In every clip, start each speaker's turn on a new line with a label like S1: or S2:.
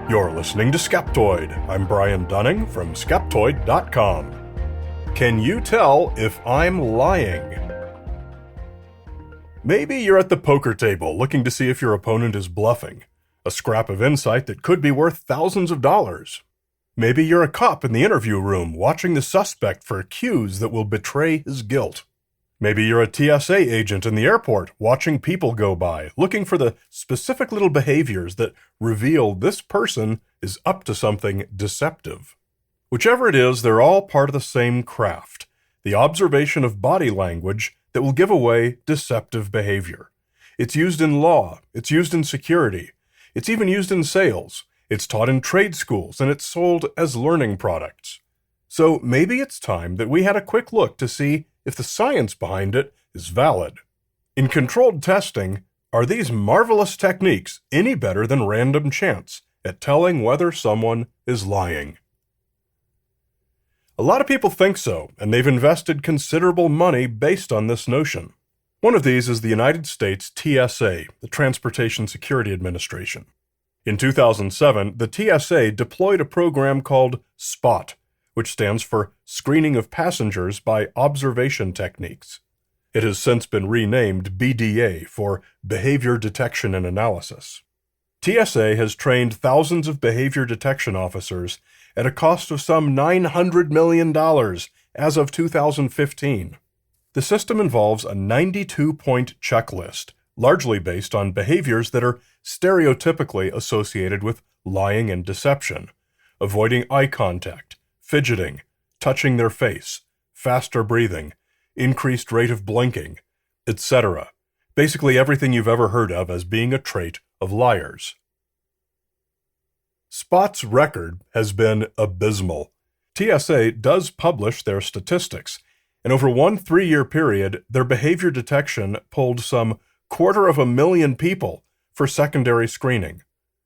S1: You're listening to Skeptoid. I'm Brian Dunning from Skeptoid.com. Can you tell if I'm lying? Maybe you're at the poker table looking to see if your opponent is bluffing, a scrap of insight that could be worth thousands of dollars. Maybe you're a cop in the interview room watching the suspect for cues that will betray his guilt. Maybe you're a TSA agent in the airport watching people go by, looking for the specific little behaviors that reveal this person is up to something deceptive. Whichever it is, they're all part of the same craft, the observation of body language that will give away deceptive behavior. It's used in law, it's used in security, it's even used in sales, it's taught in trade schools, and it's sold as learning products. So maybe it's time that we had a quick look to see if the science behind it is valid. In controlled testing, are these marvelous techniques any better than random chance at telling whether someone is lying? A lot of people think so, and they've invested considerable money based on this notion. One of these is the United States TSA, the Transportation Security Administration. In 2007, the TSA deployed a program called SPOT, which stands for Screening of Passengers by Observation Techniques. It has since been renamed BDA for Behavior Detection and Analysis. TSA has trained thousands of behavior detection officers at a cost of some $900 million as of 2015. The system involves a 92-point checklist, largely based on behaviors that are stereotypically associated with lying and deception: avoiding eye contact, fidgeting, touching their face, faster breathing, increased rate of blinking, etc. Basically everything you've ever heard of as being a trait of liars. SPOT's record has been abysmal. TSA does publish their statistics, and over one 3-year period, their behavior detection pulled some 250,000 people for secondary screening.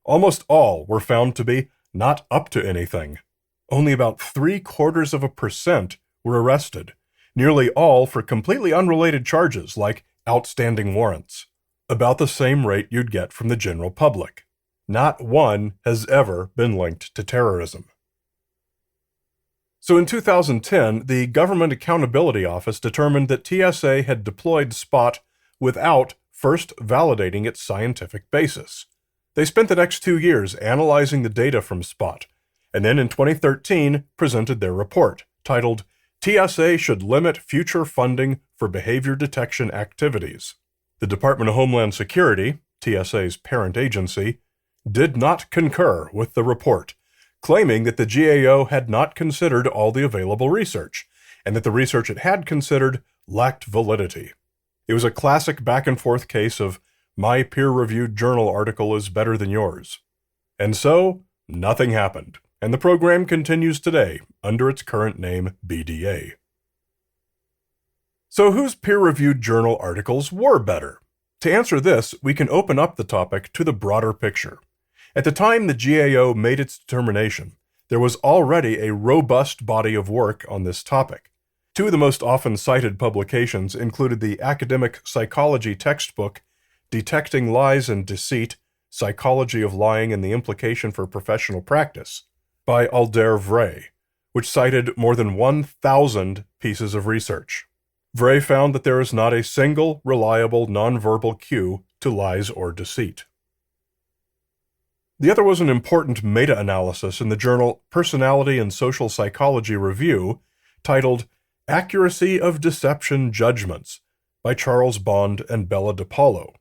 S1: Almost all were found to be not up to anything. Only about 0.75% were arrested, nearly all for completely unrelated charges like outstanding warrants, about the same rate you'd get from the general public. Not one has ever been linked to terrorism. So in 2010, the Government Accountability Office determined that TSA had deployed SPOT without first validating its scientific basis. They spent the next 2 years analyzing the data from SPOT, and then in 2013 presented their report, titled TSA Should Limit Future Funding for Behavior Detection Activities. The Department of Homeland Security, TSA's parent agency, did not concur with the report, claiming that the GAO had not considered all the available research, and that the research it had considered lacked validity. It was a classic back-and-forth case of my peer-reviewed journal article is better than yours. And so, nothing happened, and the program continues today under its current name, BDA. So whose peer-reviewed journal articles were better? To answer this, we can open up the topic to the broader picture. At the time the GAO made its determination, there was already a robust body of work on this topic. 2 of the most often cited publications included the academic psychology textbook Detecting Lies and Deceit, Psychology of Lying and the Implication for Professional Practice, by Alder Vré, which cited more than 1,000 pieces of research. Vré found that there is not a single reliable nonverbal cue to lies or deceit. The other was an important meta-analysis in the journal Personality and Social Psychology Review, titled Accuracy of Deception Judgments, by Charles Bond and Bella DiPaolo.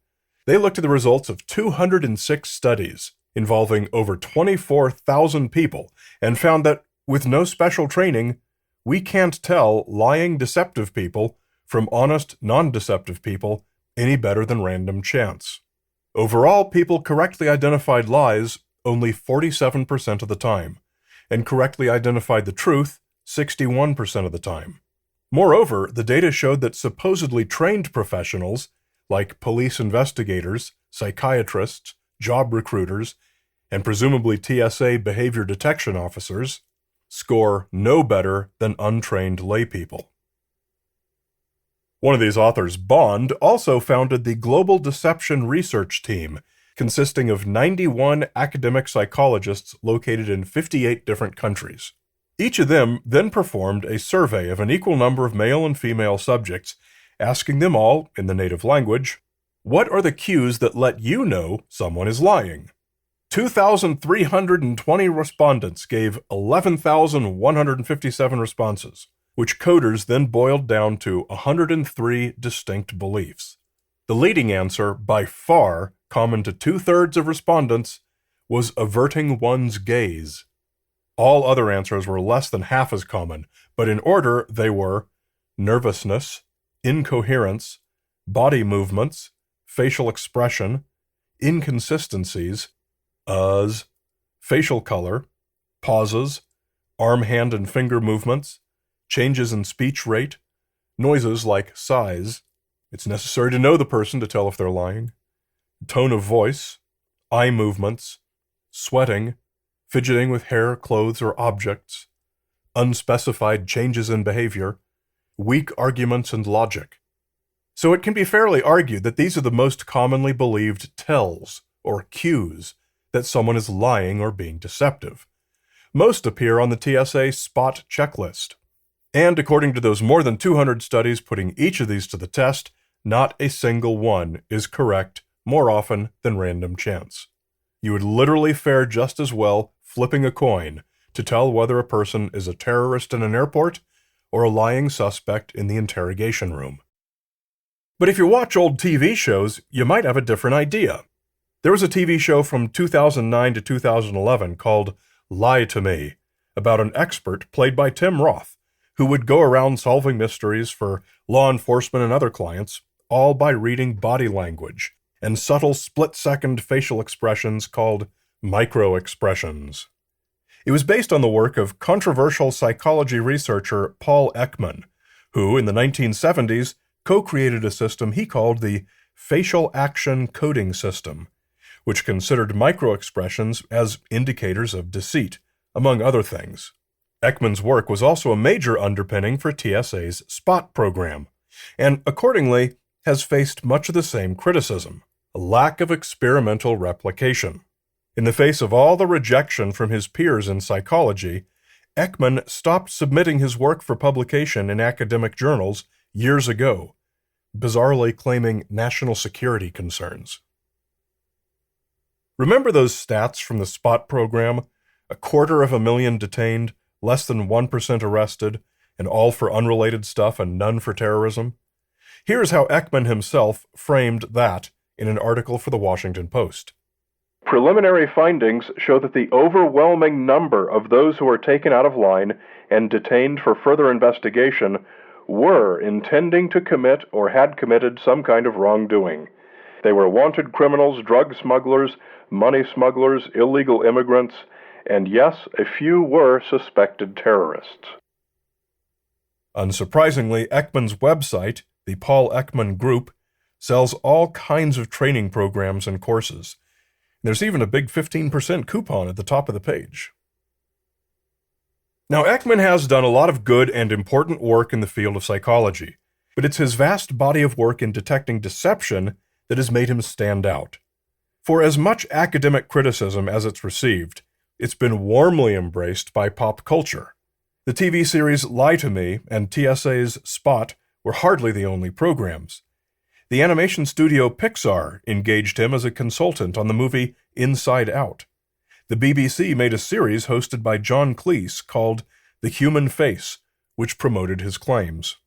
S1: They looked at the results of 206 studies involving over 24,000 people and found that, with no special training, we can't tell lying, deceptive people from honest, non-deceptive people any better than random chance. Overall, people correctly identified lies only 47% of the time, and correctly identified the truth 61% of the time. Moreover, the data showed that supposedly trained professionals, like police investigators, psychiatrists, job recruiters, and presumably TSA behavior detection officers, score no better than untrained laypeople. One of these authors, Bond, also founded the Global Deception Research Team, consisting of 91 academic psychologists located in 58 different countries. Each of them then performed a survey of an equal number of male and female subjects, asking them all, in the native language, what are the cues that let you know someone is lying? 2,320 respondents gave 11,157 responses, which coders then boiled down to 103 distinct beliefs. The leading answer, by far common to two-thirds of respondents, was averting one's gaze. All other answers were less than half as common, but in order they were nervousness, incoherence, body movements, facial expression, inconsistencies, facial color, pauses, arm, hand, and finger movements, changes in speech rate, noises like sighs. It's necessary to know the person to tell if they're lying. Tone of voice, eye movements, sweating, fidgeting with hair, clothes, or objects, unspecified changes in behavior, weak arguments and logic. So it can be fairly argued that these are the most commonly believed tells, or cues, that someone is lying or being deceptive. Most appear on the TSA SPOT checklist. And according to those more than 200 studies putting each of these to the test, not a single one is correct more often than random chance. You would literally fare just as well flipping a coin to tell whether a person is a terrorist in an airport or a lying suspect in the interrogation room. But if you watch old TV shows, you might have a different idea. There was a TV show from 2009 to 2011 called Lie to Me, about an expert played by Tim Roth, who would go around solving mysteries for law enforcement and other clients, all by reading body language and subtle split-second facial expressions called micro-expressions. It was based on the work of controversial psychology researcher Paul Ekman, who, in the 1970s, co-created a system he called the Facial Action Coding System, which considered micro-expressions as indicators of deceit, among other things. Ekman's work was also a major underpinning for TSA's SPOT program, and accordingly has faced much of the same criticism, a lack of experimental replication. In the face of all the rejection from his peers in psychology, Ekman stopped submitting his work for publication in academic journals years ago, bizarrely claiming national security concerns. Remember those stats from the SPOT program? 250,000 detained, less than 1% arrested, and all for unrelated stuff and none for terrorism? Here's how Ekman himself framed that in an article for the Washington Post. Preliminary findings show that the overwhelming number of those who were taken out of line and detained for further investigation were intending to commit or had committed some kind of wrongdoing. They were wanted criminals, drug smugglers, money smugglers, illegal immigrants, and yes, a few were suspected terrorists. Unsurprisingly, Ekman's website, the Paul Ekman Group, sells all kinds of training programs and courses. There's even a big 15% coupon at the top of the page. Now, Ekman has done a lot of good and important work in the field of psychology, but it's his vast body of work in detecting deception that has made him stand out. For as much academic criticism as it's received, it's been warmly embraced by pop culture. The TV series Lie to Me and TSA's SPOT were hardly the only programs. The animation studio Pixar engaged him as a consultant on the movie Inside Out. The BBC made a series hosted by John Cleese called The Human Face, which promoted his claims.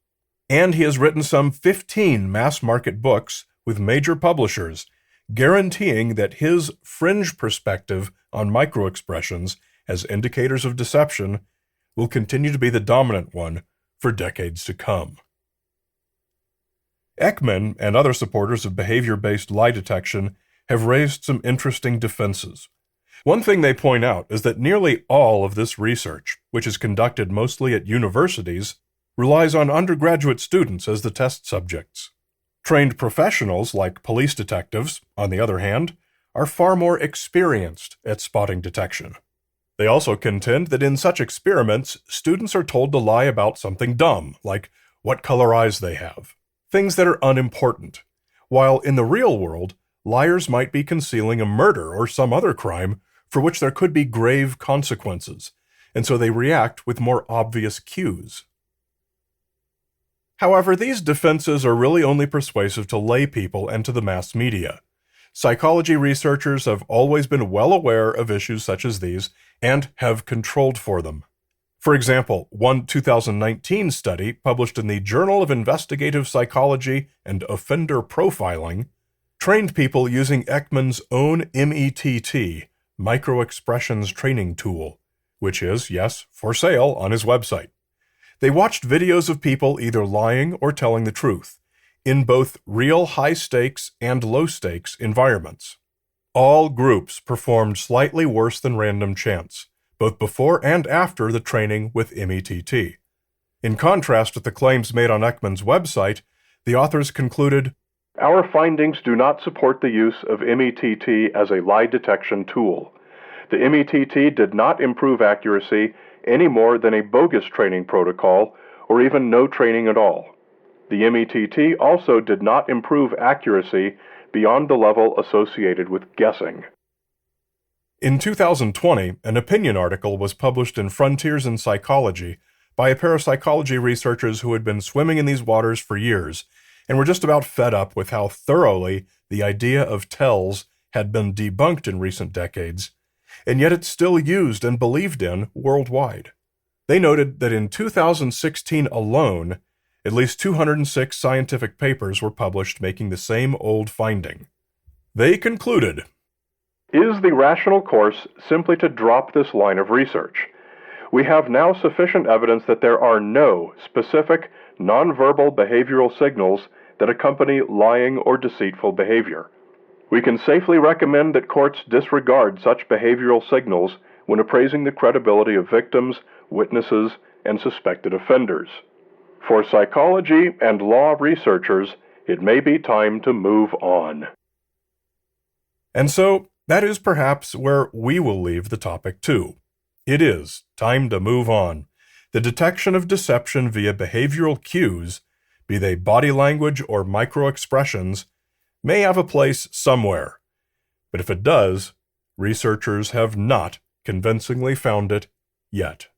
S1: And he has written some 15 mass-market books with major publishers, guaranteeing that his fringe perspective on microexpressions as indicators of deception will continue to be the dominant one for decades to come. Ekman and other supporters of behavior-based lie detection have raised some interesting defenses. One thing they point out is that nearly all of this research, which is conducted mostly at universities, relies on undergraduate students as the test subjects. Trained professionals, like police detectives, on the other hand, are far more experienced at spotting detection. They also contend that in such experiments, students are told to lie about something dumb, like what color eyes they have, things that are unimportant, while in the real world, liars might be concealing a murder or some other crime for which there could be grave consequences, and so they react with more obvious cues. However, these defenses are really only persuasive to lay people and to the mass media. Psychology researchers have always been well aware of issues such as these and have controlled for them. For example, one 2019 study published in the Journal of Investigative Psychology and Offender Profiling trained people using Ekman's own METT, Microexpressions Training Tool, which is, yes, for sale on his website. They watched videos of people either lying or telling the truth, in both real high-stakes and low-stakes environments. All groups performed slightly worse than random chance, both before and after the training with METT. In contrast with the claims made on Ekman's website, the authors concluded, "Our findings do not support the use of METT as a lie detection tool. The METT did not improve accuracy any more than a bogus training protocol or even no training at all. The METT also did not improve accuracy beyond the level associated with guessing." In 2020, an opinion article was published in Frontiers in Psychology by a pair of psychology researchers who had been swimming in these waters for years and were just about fed up with how thoroughly the idea of tells had been debunked in recent decades, and yet it's still used and believed in worldwide. They noted that in 2016 alone, at least 206 scientific papers were published making the same old finding. They concluded, "Is the rational course simply to drop this line of research? We have now sufficient evidence that there are no specific, nonverbal behavioral signals that accompany lying or deceitful behavior. We can safely recommend that courts disregard such behavioral signals when appraising the credibility of victims, witnesses, and suspected offenders. For psychology and law researchers, it may be time to move on." And so, that is perhaps where we will leave the topic too. It is time to move on. The detection of deception via behavioral cues, be they body language or microexpressions, may have a place somewhere. But if it does, researchers have not convincingly found it yet.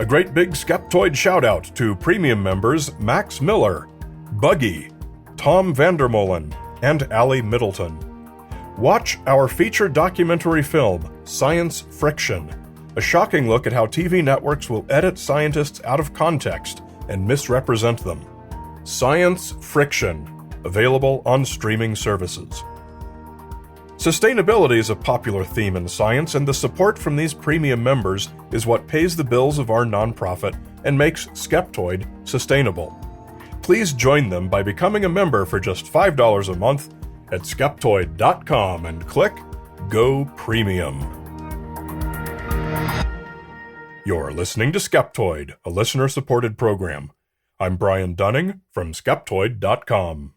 S1: A great big Skeptoid shout-out to premium members Max Miller, Buggy, Tom Vandermolen, and Allie Middleton. Watch our feature documentary film, Science Friction, a shocking look at how TV networks will edit scientists out of context and misrepresent them. Science Friction, available on streaming services. Sustainability is a popular theme in science, and the support from these premium members is what pays the bills of our nonprofit and makes Skeptoid sustainable. Please join them by becoming a member for just $5 a month at Skeptoid.com and click Go Premium. You're listening to Skeptoid, a listener-supported program. I'm Brian Dunning from Skeptoid.com.